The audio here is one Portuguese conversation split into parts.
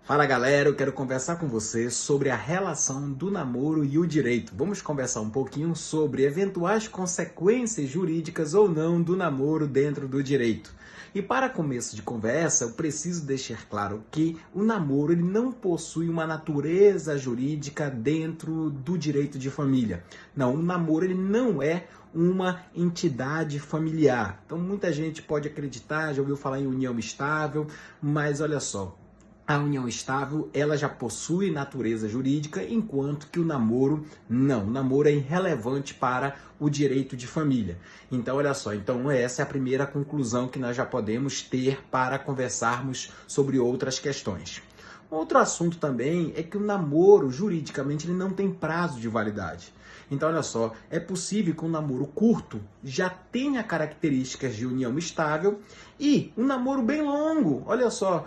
Fala galera, eu quero conversar com você sobre a relação do namoro e o direito. Vamos conversar um pouquinho sobre eventuais consequências jurídicas ou não do namoro dentro do direito. E para começo de conversa, eu preciso deixar claro que o namoro ele não possui uma natureza jurídica dentro do direito de família. Não, o namoro ele não é uma entidade familiar. Então muita gente pode acreditar, já ouviu falar em união estável, mas olha só. A união estável, ela já possui natureza jurídica, enquanto que o namoro não. O namoro é irrelevante para o direito de família. Então, olha só, então essa é a primeira conclusão que nós já podemos ter para conversarmos sobre outras questões. Outro assunto também é que o namoro, juridicamente, ele não tem prazo de validade. Então, olha só, é possível que um namoro curto já tenha características de união estável e um namoro bem longo, olha só,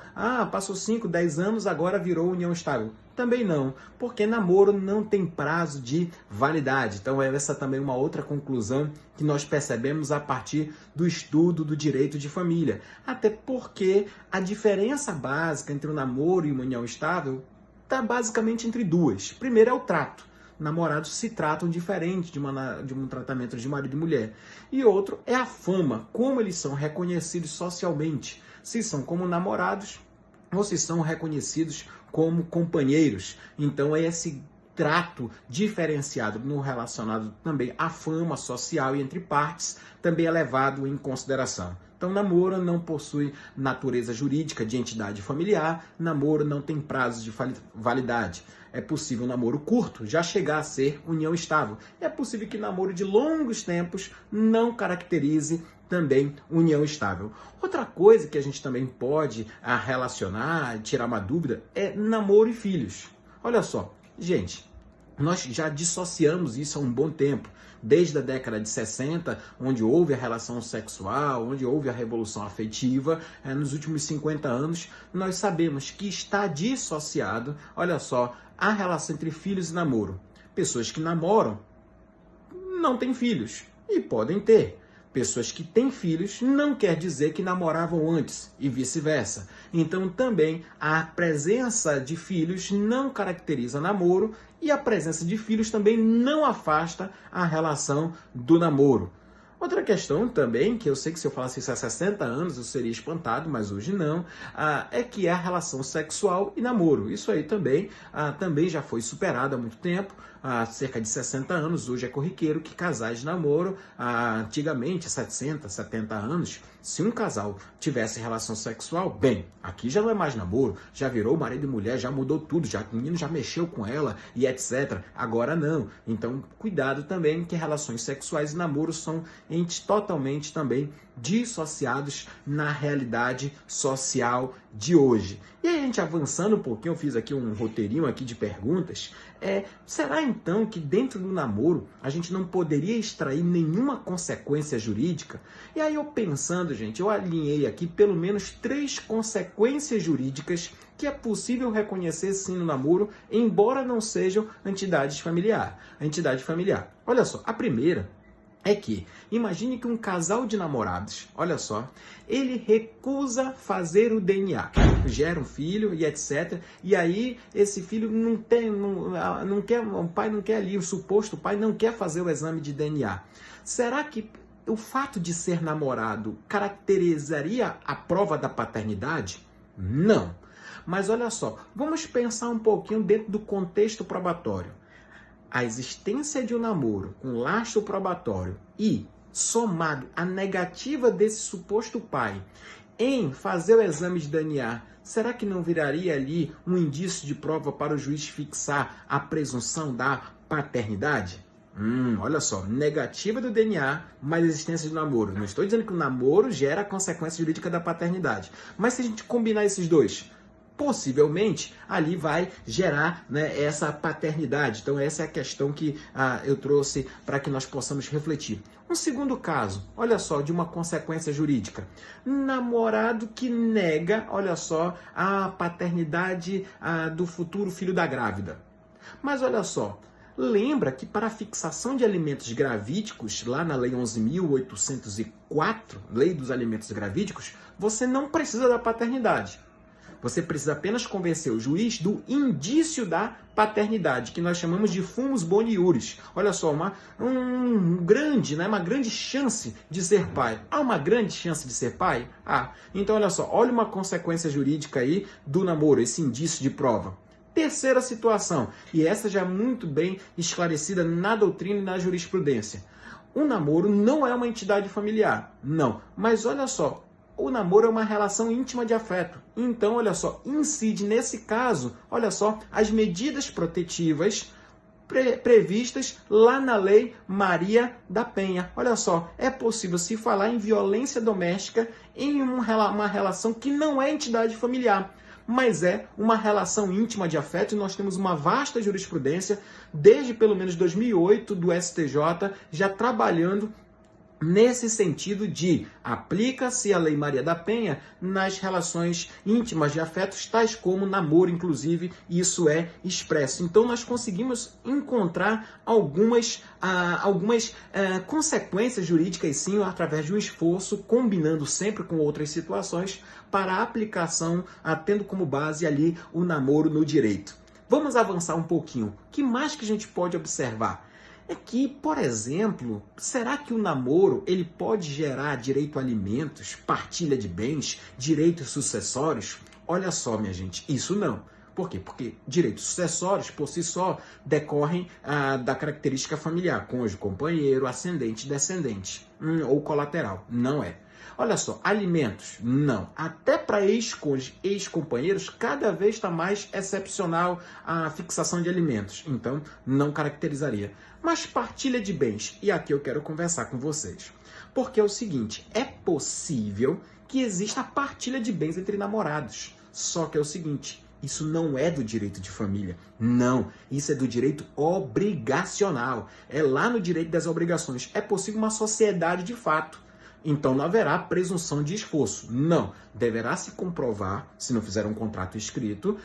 passou 5, 10 anos, agora virou união estável. Também não, porque namoro não tem prazo de validade. Então, essa também é uma outra conclusão que nós percebemos a partir do estudo do direito de família. Até porque a diferença básica entre o namoro e uma união estável está basicamente entre duas. Primeiro é o trato. Namorados se tratam diferente de um tratamento de marido e mulher. E outro é a fama, como eles são reconhecidos socialmente. Se são como namorados ou se são reconhecidos como companheiros. Então é esse trato diferenciado no relacionado também à fama social e entre partes também é levado em consideração. Então, namoro não possui natureza jurídica de entidade familiar, namoro não tem prazo de validade. É possível um namoro curto já chegar a ser união estável. É possível que namoro de longos tempos não caracterize também união estável. Outra coisa que a gente também pode relacionar, tirar uma dúvida, é namoro e filhos. Olha só, gente, nós já dissociamos isso há um bom tempo. Desde a década de 60, onde houve a relação sexual, onde houve a revolução afetiva, nos últimos 50 anos, nós sabemos que está dissociado, olha só, a relação entre filhos e namoro. Pessoas que namoram não têm filhos e podem ter. Pessoas que têm filhos não quer dizer que namoravam antes e vice-versa. Então também a presença de filhos não caracteriza namoro e a presença de filhos também não afasta a relação do namoro. Outra questão também, que eu sei que se eu falasse isso há 60 anos eu seria espantado, mas hoje não, é que é a relação sexual e namoro. Isso aí também já foi superado há muito tempo, há cerca de 60 anos, hoje é corriqueiro que casais de namoro, antigamente, 60, 70 anos, se um casal tivesse relação sexual, bem, aqui já não é mais namoro, já virou marido e mulher, já mudou tudo, já, o menino já mexeu com ela e etc. Agora não. Então, cuidado também que relações sexuais e namoro são entes totalmente também dissociados na realidade social de hoje. E aí, a gente avançando um pouquinho, eu fiz aqui um roteirinho aqui de perguntas, será então que dentro do namoro a gente não poderia extrair nenhuma consequência jurídica? E aí eu pensando, gente, eu alinhei aqui pelo menos 3 consequências jurídicas que é possível reconhecer sim no namoro, embora não sejam entidade familiar. Olha só, a primeira é que, imagine que um casal de namorados, olha só, ele recusa fazer o DNA, gera um filho e etc. E aí esse filho não quer, o pai não quer ali, o suposto pai não quer fazer o exame de DNA. Será que o fato de ser namorado caracterizaria a prova da paternidade? Não. Mas olha só, vamos pensar um pouquinho dentro do contexto probatório. A existência de um namoro com lastro probatório e somado à negativa desse suposto pai em fazer o exame de DNA, será que não viraria ali um indício de prova para o juiz fixar a presunção da paternidade? Olha só, negativa do DNA, mais existência de namoro. Não estou dizendo que o namoro gera a consequência jurídica da paternidade, mas se a gente combinar esses dois, possivelmente ali vai gerar, né, essa paternidade. Então essa é a questão que eu trouxe para que nós possamos refletir. Um segundo caso, olha só, de uma consequência jurídica. Namorado que nega, olha só, a paternidade do futuro filho da grávida. Mas olha só, lembra que para a fixação de alimentos gravídicos, lá na Lei 11.804, Lei dos Alimentos Gravídicos, você não precisa da paternidade. Você precisa apenas convencer o juiz do indício da paternidade, que nós chamamos de fumus boni iuris. Olha só, uma grande chance de ser pai. Há uma grande chance de ser pai? Então olha só, olha uma consequência jurídica aí do namoro, esse indício de prova. Terceira situação, e essa já é muito bem esclarecida na doutrina e na jurisprudência. O namoro não é uma entidade familiar, não. Mas olha só, o namoro é uma relação íntima de afeto. Então, olha só, incide nesse caso, olha só, as medidas protetivas previstas lá na Lei Maria da Penha. Olha só, é possível se falar em violência doméstica em uma relação que não é entidade familiar, mas é uma relação íntima de afeto, e nós temos uma vasta jurisprudência, desde pelo menos 2008, do STJ, já trabalhando nesse sentido de aplica-se a Lei Maria da Penha nas relações íntimas de afetos, tais como namoro, inclusive, isso é expresso. Então, nós conseguimos encontrar algumas consequências jurídicas, sim, através de um esforço, combinando sempre com outras situações, para a aplicação, tendo como base ali o namoro no direito. Vamos avançar um pouquinho. O que mais que a gente pode observar? É que, por exemplo, será que o namoro ele pode gerar direito a alimentos, partilha de bens, direitos sucessórios? Olha só, minha gente, isso não. Por quê? Porque direitos sucessórios, por si só, decorrem da característica familiar, cônjuge, companheiro, ascendente, descendente, ou colateral. Não é. Olha só, alimentos, não. Até para ex-cônjuges, ex-companheiros, cada vez está mais excepcional a fixação de alimentos. Então, não caracterizaria. Mas partilha de bens, e aqui eu quero conversar com vocês. Porque é o seguinte, é possível que exista a partilha de bens entre namorados. Só que é o seguinte, isso não é do direito de família. Não, isso é do direito obrigacional. É lá no direito das obrigações. É possível uma sociedade de fato. Então não haverá presunção de esforço. Não. Deverá se comprovar, se não fizer um contrato escrito,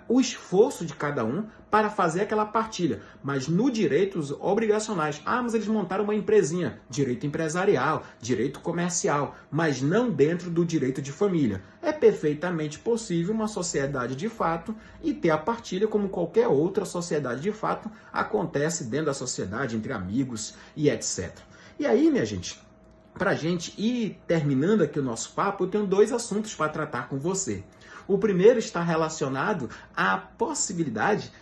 o esforço de cada um para fazer aquela partilha. Mas no direitos obrigacionais. Mas eles montaram uma empresinha. Direito empresarial, direito comercial, mas não dentro do direito de família. É perfeitamente possível uma sociedade de fato e ter a partilha como qualquer outra sociedade de fato acontece dentro da sociedade, entre amigos e etc. E aí, minha gente, para a gente ir terminando aqui o nosso papo, eu tenho dois assuntos para tratar com você. O primeiro está relacionado à possibilidade,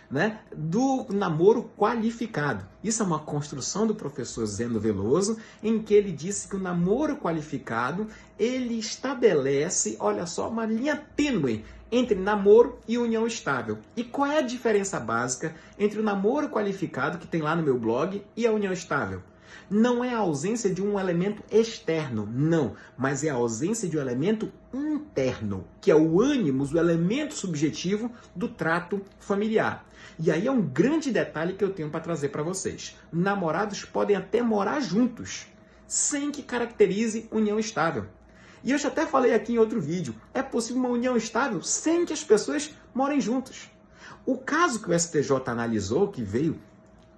do namoro qualificado. Isso é uma construção do professor Zeno Veloso, em que ele disse que o namoro qualificado, ele estabelece, olha só, uma linha tênue entre namoro e união estável. E qual é a diferença básica entre o namoro qualificado, que tem lá no meu blog, e a união estável? Não é a ausência de um elemento externo, não, mas é a ausência de um elemento interno, que é o ânimos, o elemento subjetivo do trato familiar. E aí é um grande detalhe que eu tenho para trazer para vocês. Namorados podem até morar juntos, sem que caracterize união estável. E eu já até falei aqui em outro vídeo, é possível uma união estável sem que as pessoas morem juntos. O caso que o STJ analisou, que veio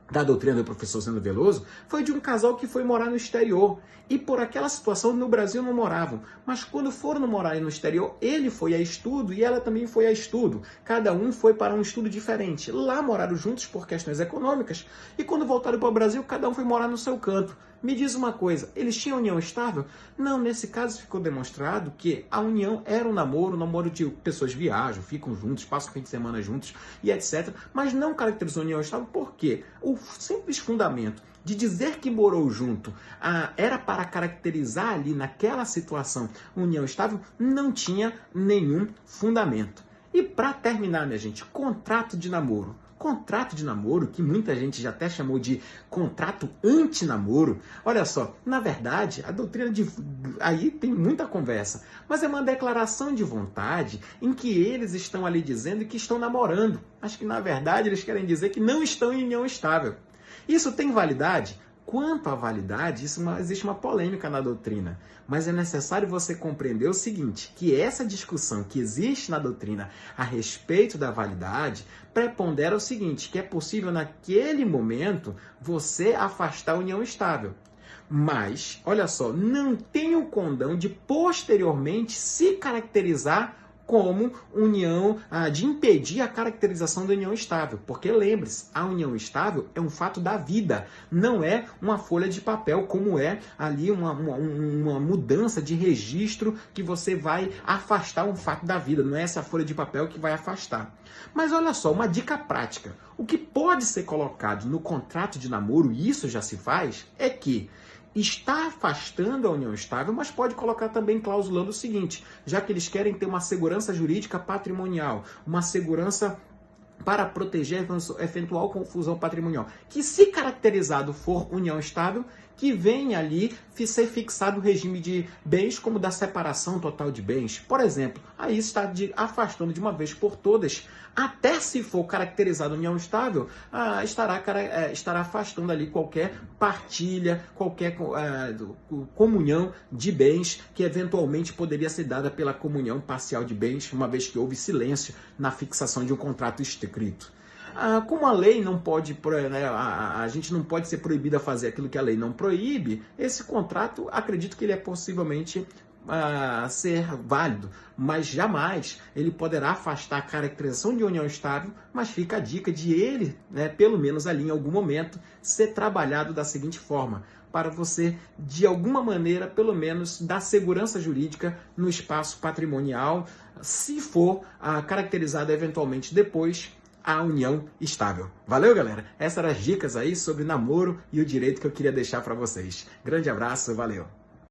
da doutrina do professor Zeno Veloso, foi de um casal que foi morar no exterior. E por aquela situação no Brasil não moravam. Mas quando foram morar no exterior, ele foi a estudo e ela também foi a estudo. Cada um foi para um estudo diferente. Lá moraram juntos por questões econômicas. E quando voltaram para o Brasil, cada um foi morar no seu canto. Me diz uma coisa, eles tinham união estável? Não, nesse caso ficou demonstrado que a união era um namoro de pessoas viajam, ficam juntos, passam o fim de semana juntos e etc. Mas não caracterizou união estável porque o simples fundamento de dizer que morou junto era para caracterizar ali naquela situação união estável, não tinha nenhum fundamento. E para terminar, minha gente, contrato de namoro. Contrato de namoro, que muita gente já até chamou de contrato antinamoro. Olha só, na verdade, a doutrina aí tem muita conversa, mas é uma declaração de vontade em que eles estão ali dizendo que estão namorando, mas que na verdade eles querem dizer que não estão em união estável. Isso tem validade? Quanto à validade, existe uma polêmica na doutrina, mas é necessário você compreender o seguinte, que essa discussão que existe na doutrina a respeito da validade prepondera o seguinte, que é possível naquele momento você afastar a união estável. Mas, olha só, não tem o condão de posteriormente se caracterizar como união, de impedir a caracterização da união estável. Porque lembre-se, a união estável é um fato da vida, não é uma folha de papel, como é ali uma mudança de registro que você vai afastar um fato da vida. Não é essa folha de papel que vai afastar. Mas olha só, uma dica prática. O que pode ser colocado no contrato de namoro, e isso já se faz, é que está afastando a união estável, mas pode colocar também clausulando o seguinte, já que eles querem ter uma segurança jurídica patrimonial, uma segurança para proteger eventual confusão patrimonial, que se caracterizado for união estável, que venha ali ser fixado o regime de bens como da separação total de bens. Por exemplo, aí está afastando de uma vez por todas, até se for caracterizado união estável, estará afastando ali qualquer partilha, qualquer comunhão de bens que eventualmente poderia ser dada pela comunhão parcial de bens, uma vez que houve silêncio na fixação de um contrato escrito. Como a lei não pode, a gente não pode ser proibido a fazer aquilo que a lei não proíbe, esse contrato, acredito que ele é possivelmente ser válido, mas jamais ele poderá afastar a caracterização de união estável, mas fica a dica de ele, pelo menos ali em algum momento, ser trabalhado da seguinte forma, para você, de alguma maneira, pelo menos, dar segurança jurídica no espaço patrimonial, se for caracterizado eventualmente depois a união estável. Valeu, galera? Essas eram as dicas aí sobre namoro e o direito que eu queria deixar para vocês. Grande abraço, valeu!